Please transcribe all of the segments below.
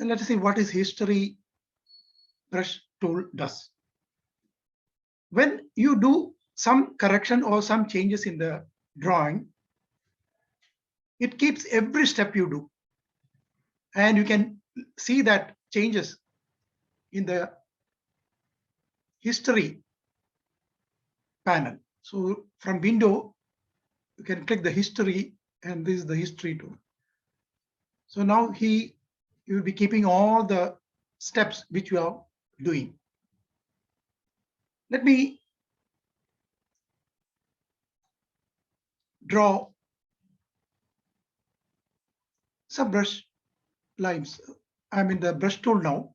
And let us see what is history brush tool does. When you do some correction or some changes in the drawing, it keeps every step you do. And you can see that changes in the history panel. So from window, you can click the history, and this is the history tool. So now you will be keeping all the steps which you are doing. Let me draw some brush lines. I'm in the brush tool now.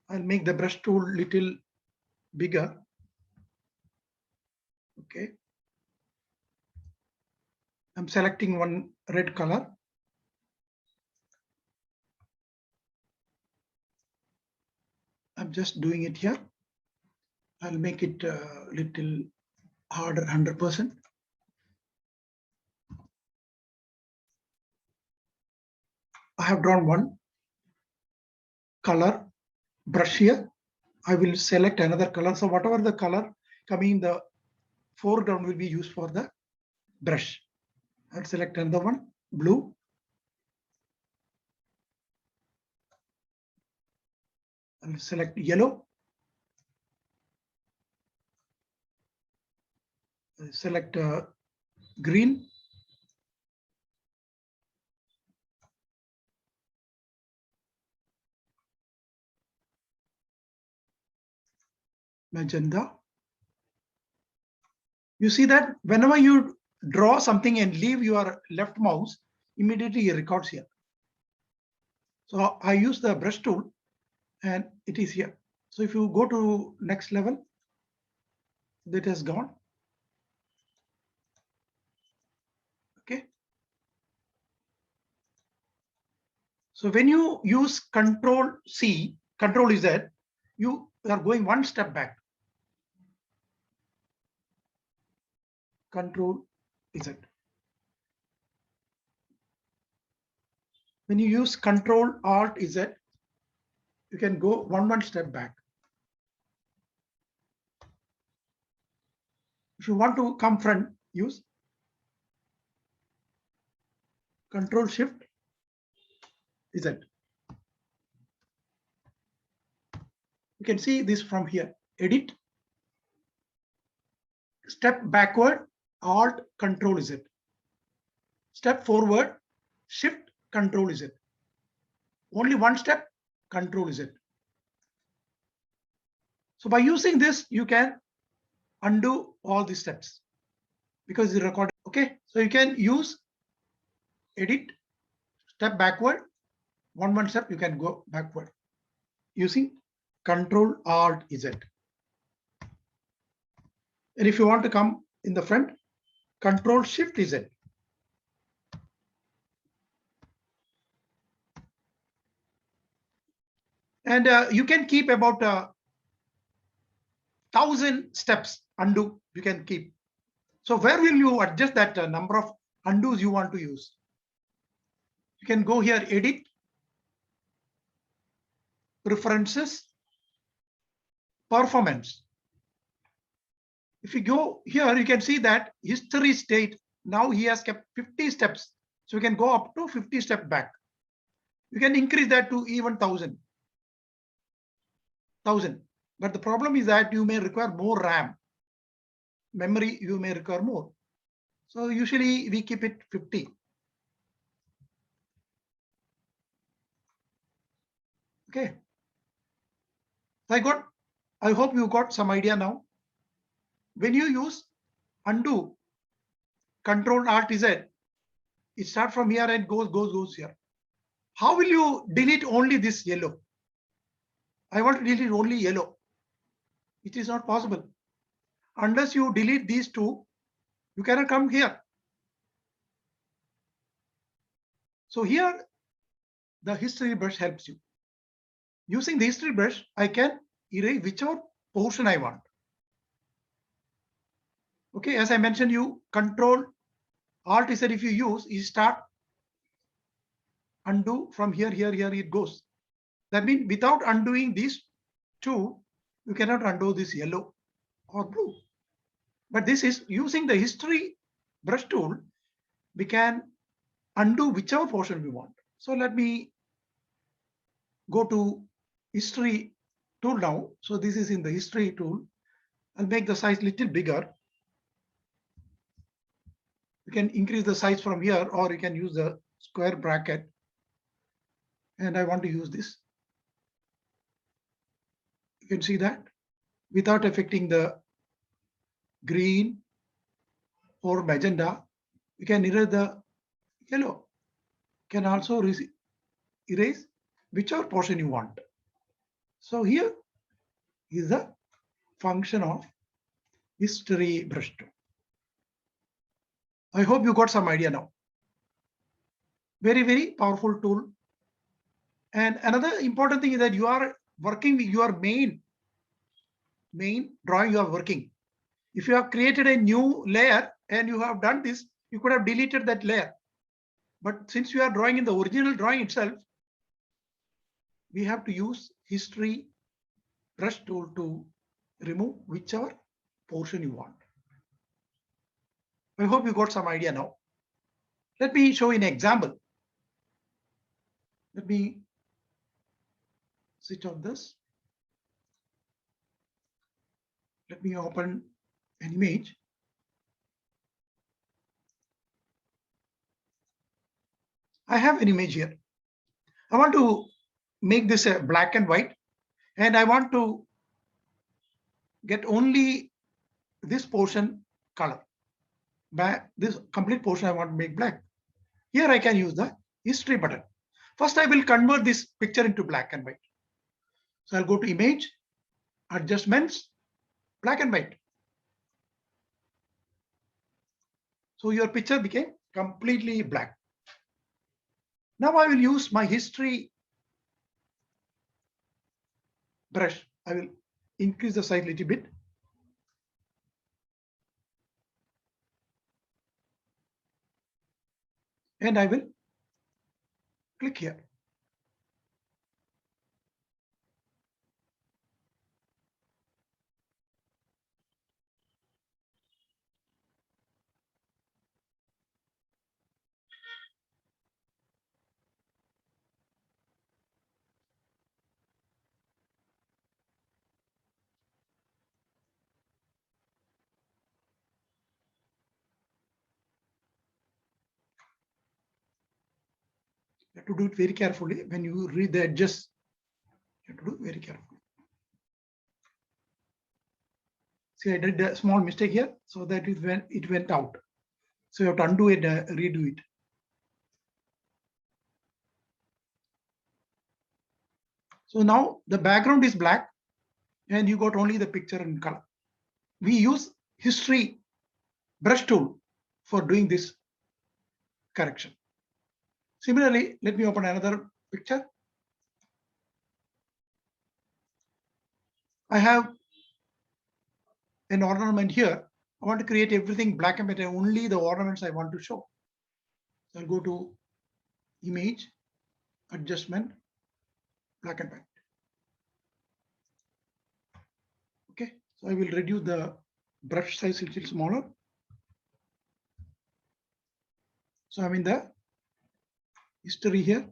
I'll make the brush tool little bigger. Okay. I'm selecting one red color. I'm just doing it here. I'll make it a little harder, 100%. I have drawn one color brush here. I will select another color. So whatever the color coming in the foreground will be used for the brush. I'll select another one, blue. I'll select yellow. I'll select green. Magenta. You see that whenever you draw something and leave your left mouse, immediately it records here. So I use the brush tool and it is here. So if you go to next level, that has gone. Okay. So when you use Control C, Control Z, you are going one step back. Control Z. When you use Control Alt Z, you can go one step back. If you want to come front, use Control Shift Z. You can see this from here. Edit. Step backward, Alt Control Z. Step forward, Shift Control Z. Only one step, Control Z. So by using this, you can undo all the steps because it's recorded. Okay, so you can use edit, step backward, one step, you can go backward using Control Alt Z. And if you want to come in the front, Control Shift Z. And you can keep about 1,000 steps undo you can keep. So where will you adjust that number of undos you want to use? You can go here, edit, preferences, performance. If you go here, you can see that history state. Now he has kept 50 steps. So you can go up to 50 steps back. You can increase that to even 1,000. But the problem is that you may require more RAM. Memory, you may require more. So usually we keep it 50. Okay. I hope you got some idea now. When you use undo, Control Alt Z, it starts from here and goes here. How will you delete only this yellow? I want to delete only yellow. It is not possible. Unless you delete these two, you cannot come here. So here, the history brush helps you. Using the history brush, I can erase whichever portion I want. Okay, as I mentioned, you Control Alt Z if you use, you start undo from here, here it goes. That means without undoing these two, you cannot undo this yellow or blue. But this is using the history brush tool, we can undo whichever portion we want. So let me go to history tool now. So this is in the history tool. I'll make the size little bigger. You can increase the size from here, or you can use the square bracket. And I want to use this. You can see that without affecting the green or magenta, you can erase the yellow. You can also erase whichever portion you want. So here is the function of history brush tool. I hope you got some idea now. Very, very powerful tool. And another important thing is that you are working with your main drawing you are working. If you have created a new layer and you have done this, you could have deleted that layer. But since you are drawing in the original drawing itself, we have to use history brush tool to remove whichever portion you want. I hope you got some idea now. Let me show you an example. Let me switch off this. Let me open an image. I have an image here. I want to make this a black and white, and I want to get only this portion color. This complete portion I want to make black. Here I can use the history button. First, I will convert this picture into black and white. So I'll go to image, adjustments, black and white. So your picture became completely black. Now I will use my history brush. I will increase the size a little bit. And I will click here. You have to do it very carefully. When you read the edges, you have to do it very carefully. See, I did a small mistake here, so that is when it went out. So you have to undo it, redo it. So now the background is black and you got only the picture in color. We use history brush tool for doing this correction. Similarly, let me open another picture. I have an ornament here. I want to create everything black and white, only the ornaments I want to show. So I'll go to image, adjustment, black and white. Okay, so I will reduce the brush size a little smaller. So I'm in the history here.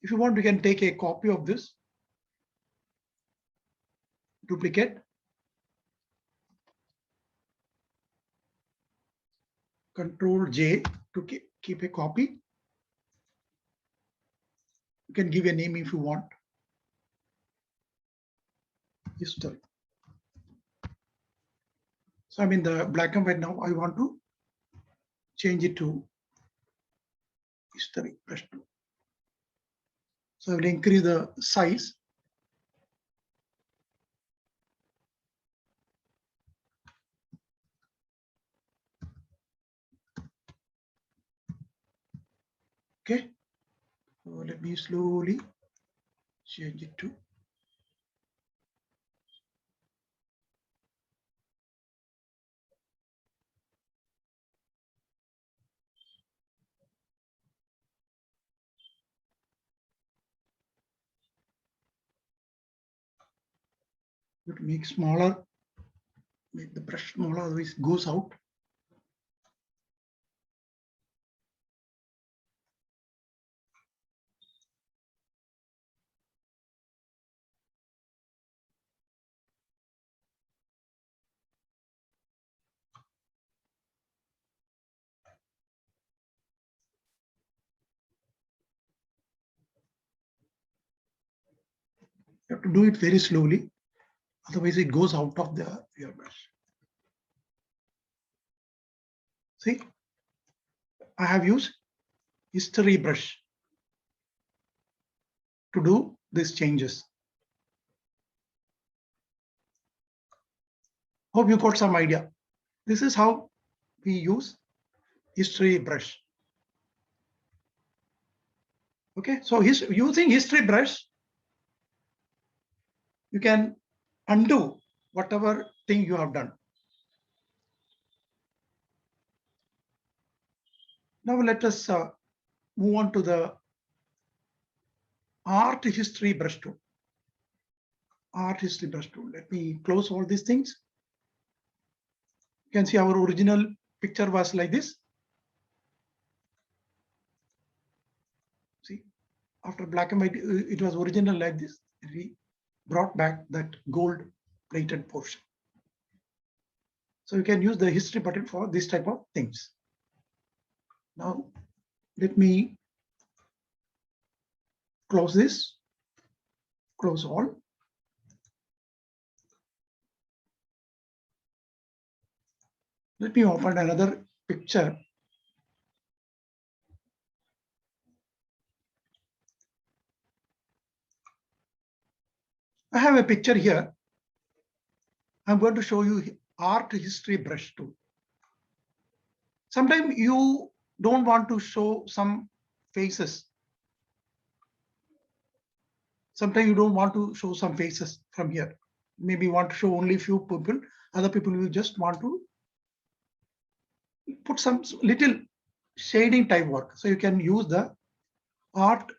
If you want, you can take a copy of this, duplicate, Control J to keep a copy. You can give a name if you want. History. So I'm in the black and white now. I want to change it to history brush tool. So I will increase the size. Okay. So let me slowly change it to You have to make smaller, make the brush smaller, otherwise it goes out. You have to do it very slowly, otherwise it goes out of your brush. See, I have used history brush to do these changes. Hope you got some idea. This is how we use history brush. Okay, so using history brush, you can undo whatever thing you have done. Now let us move on to the art history brush tool. Art history brush tool. Let me close all these things. You can see our original picture was like this. See, after black and white, it was original like this. We brought back that gold plated portion. So you can use the history button for this type of things. Now, let me close this, close all. Let me open another picture. I have a picture here. I'm going to show you art history brush tool. Sometimes you don't want to show some faces. Sometimes you don't want to show some faces from here. Maybe you want to show only few people. Other people will just want to put some little shading type work. So you can use the art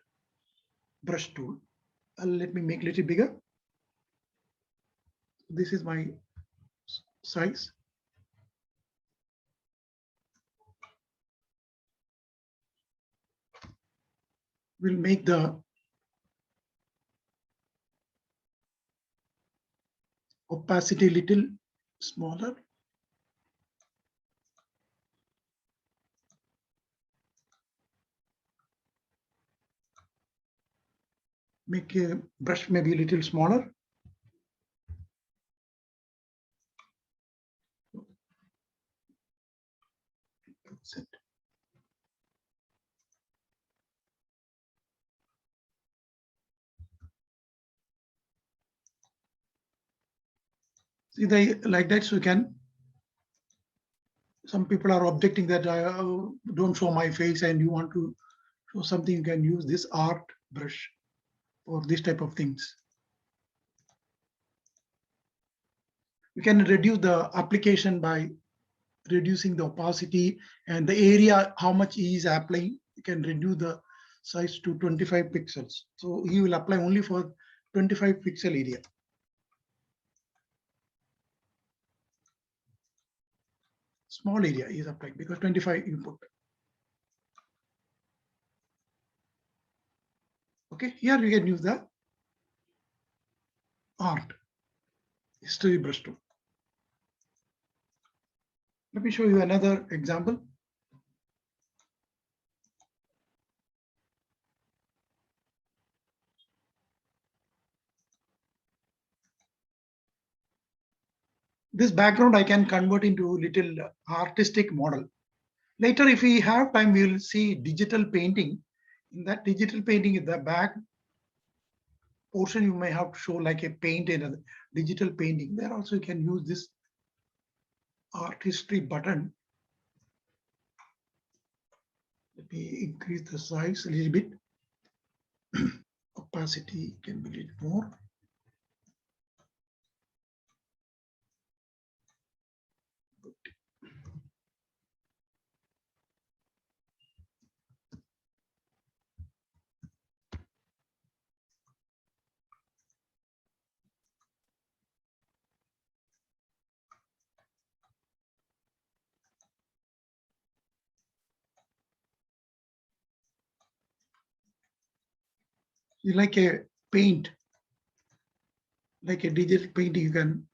brush tool. Let me make a little bigger. This is my size. We'll make the opacity little smaller. Make a brush maybe a little smaller. See, they like that, so you can. Some people are objecting that I don't show my face, and you want to show something. You can use this art brush for this type of things. You can reduce the application by reducing the opacity and the area, how much he is applying. You can reduce the size to 25 pixels. So he will apply only for 25 pixel area. Small area is applied because 25 input. Okay, here you can use the art history brush tool. Let me show you another example. This background I can convert into little artistic model. Later, if we have time, we will see digital painting. In that digital painting, in the back portion, you may have to show like a paint in a digital painting. There also you can use this art history button. Let me increase the size a little bit. Opacity can be a little more. like a paint, like a digital painting, you can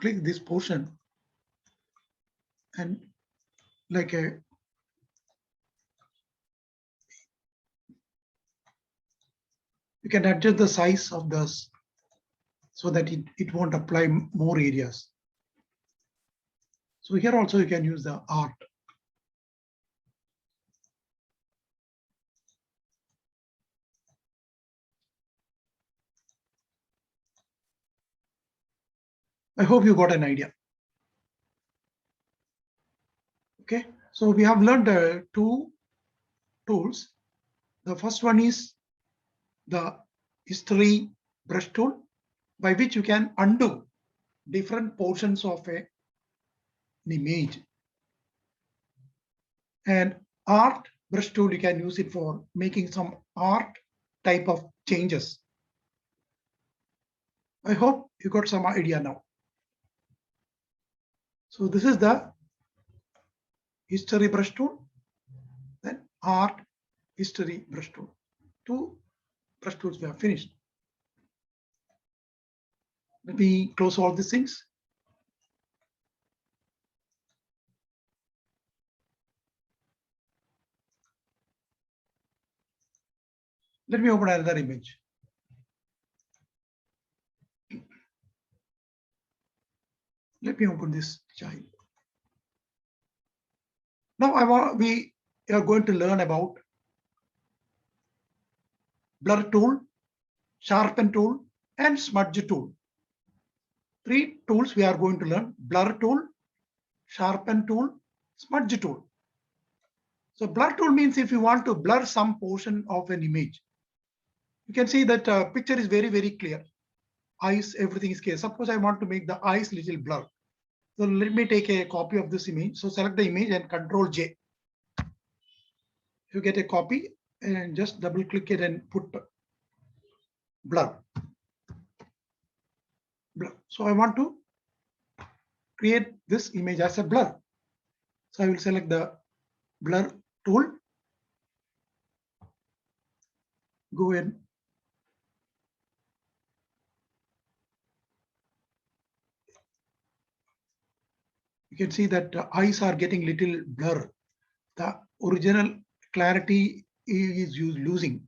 click this portion and like a you can adjust the size of this so that it won't apply more areas. So here also you can use the art. I hope you got an idea. Okay, so we have learned two tools. The first one is the history brush tool, by which you can undo different portions of an image. And art brush tool, you can use it for making some art type of changes. I hope you got some idea now. So this is the history brush tool, then art history brush tool. Two brush tools we have finished. Let me close all these things. Let me open another image. Let me open this child. Now we are going to learn about blur tool, sharpen tool, and smudge tool. Three tools we are going to learn: blur tool, sharpen tool, smudge tool. So blur tool means if you want to blur some portion of an image, you can see that picture is very, very clear. Eyes, everything is clear. Suppose I want to make the eyes little blur. So let me take a copy of this image. So select the image and Control J. You get a copy and just double click it and put blur. So I want to create this image as a blur. So I will select the blur tool, go in. You can see that the eyes are getting little blur. The original clarity is losing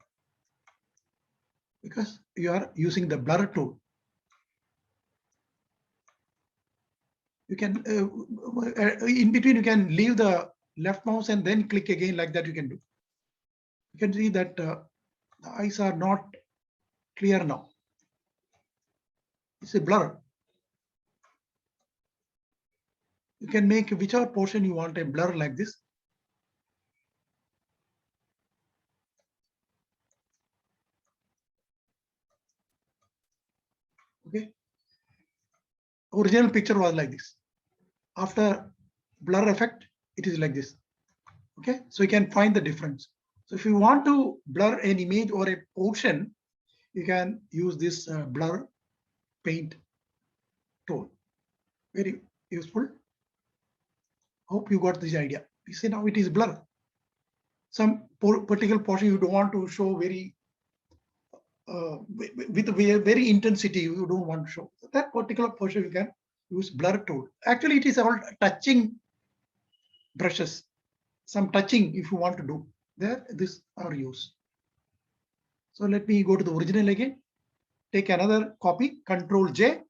because you are using the blur tool. You can in between you can leave the left mouse and then click again, like that you can do. You can see that the eyes are not clear now. It's a blur. You can make whichever portion you want a blur like this. Okay. Original picture was like this. After blur effect, it is like this. Okay. So you can find the difference. So if you want to blur an image or a portion, you can use this blur paint tool. Very useful. Hope you got this idea. You see now it is blur. Some particular portion you don't want to show very with very intensity, you don't want to show. That particular portion you can use blur tool. Actually, it is all touching brushes. Some touching if you want to do. There, this are used. So let me go to the original again. Take another copy, Control J.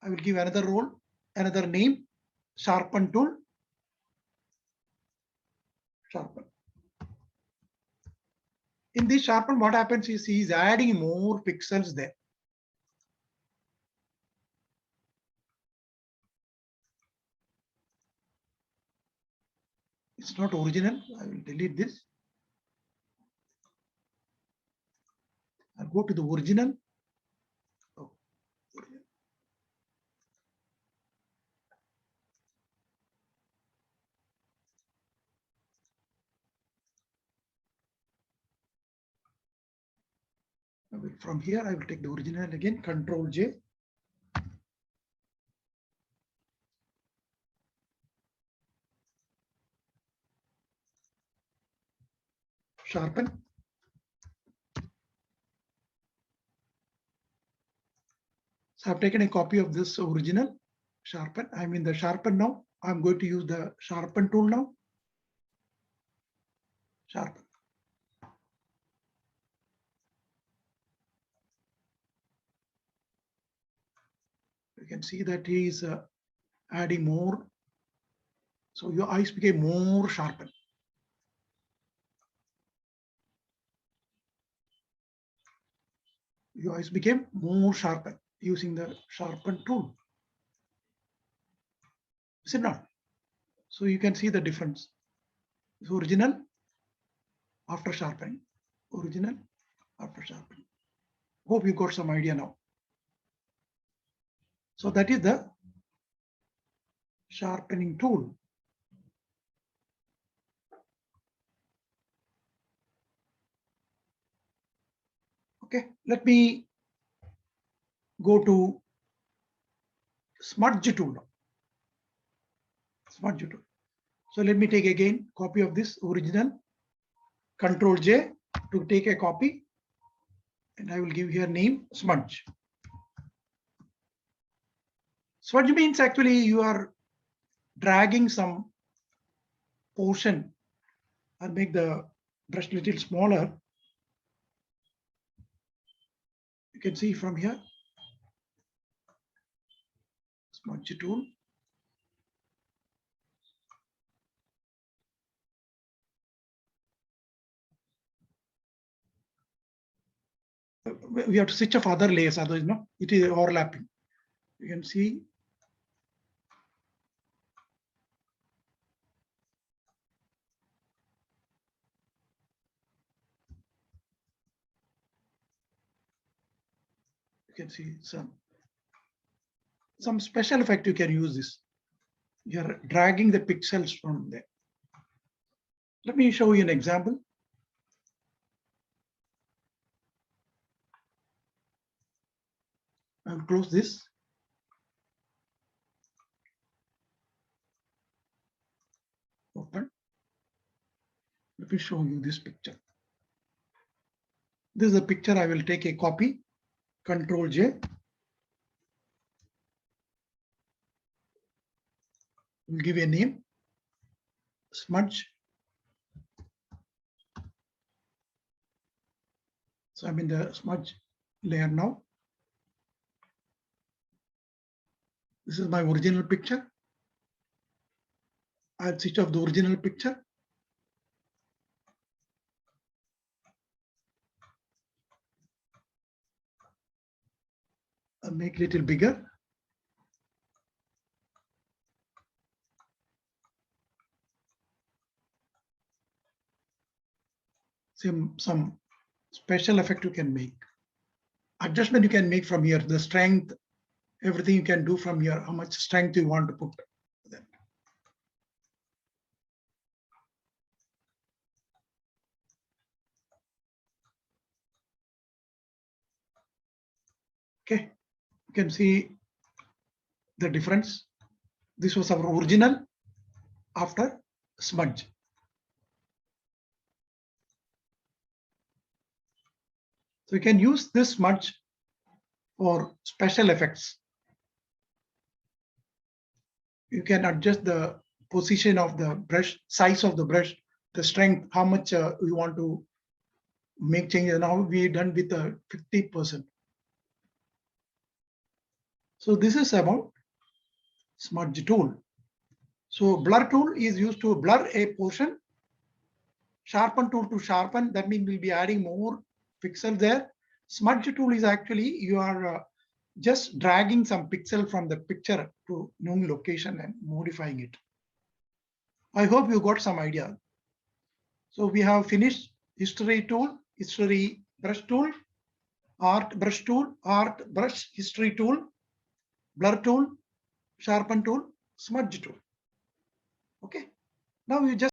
I will give another role, another name, sharpen tool. Sharpen. In this sharpen, what happens is he is adding more pixels there. It's not original. I will delete this. I'll go to the original. Oh, original. From here, I will take the original again, Control J. Sharpen. So I've taken a copy of this original sharpen. I'm in the sharpen now. I'm going to use the sharpen tool now. Sharpen. You can see that he is adding more. So your eyes became more sharpened. Your eyes became more sharpened using the sharpen tool. Is it not? So you can see the difference. It's original after sharpening. Original after sharpening. Hope you got some idea now. So that is the sharpening tool. Okay, let me go to smudge tool now. Smudge tool. So let me take again copy of this original. Control J to take a copy, and I will give here name smudge. Smudge means actually you are dragging some portion. I'll make the brush little smaller. You can see from here. Smudge tool. We have to switch off other layers, otherwise no, it is overlapping. You can see. You can see some special effect you can use this. You're dragging the pixels from there. Let me show you an example. I'll close this. Open. Let me show you this picture. This is a picture. I will take a copy. Control J. We'll give a name. Smudge. So I'm in the smudge layer now. This is my original picture. I'll switch off the original picture. I'll make it a little bigger. Some special effect you can make. Adjustment you can make from here. The strength, everything you can do from here. How much strength you want to put. Okay, you can see the difference. This was our original after smudge. So you can use this smudge for special effects. You can adjust the position of the brush, size of the brush, the strength, how much you want to make changes. Now we done with 50%. So this is about smudge tool. So blur tool is used to blur a portion. Sharpen tool to sharpen, that means we'll be adding more pixels there. Smudge tool is actually you are just dragging some pixel from the picture to new location and modifying it. I hope you got some idea. So we have finished history tool, history brush tool, art brush tool, art brush history tool, blur tool, sharpen tool, smudge tool. Okay. Now you just